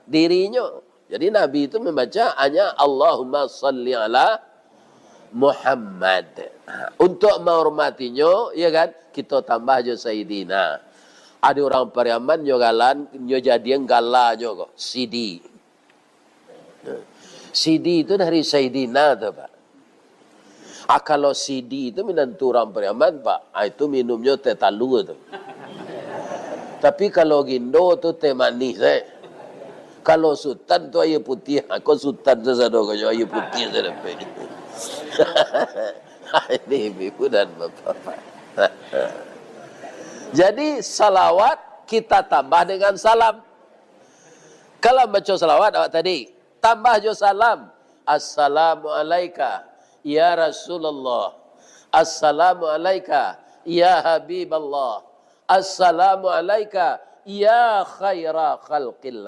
Dirinya. Jadi Nabi itu membaca hanya Allahumma salli ala Muhammad. Untuk menghormatinya, ya kan, kita tambah aja Sayyidina. Ada orang Pariaman nyogalan, nyojadian galanya kok, Sidi. Sidi itu dari Sayyidina tuh, Pak. Kalau Sidi itu minantu orang Pariaman, Pak, itu minumnya teh talu tuh. Tapi kalau Gindo tuh teh manis, Kalau Sultan tuh air putih, aku Sultan sesuatu kalau air putih saya dapat. Ini ibu dan bapak. Jadi salawat kita tambah dengan salam. Kalau baca salawat awak tadi, tambah jo salam. Assalamualaikum ya Rasulullah. Assalamualaikum ya Habiballah. Assalamualaikum ya khaira khalqillah.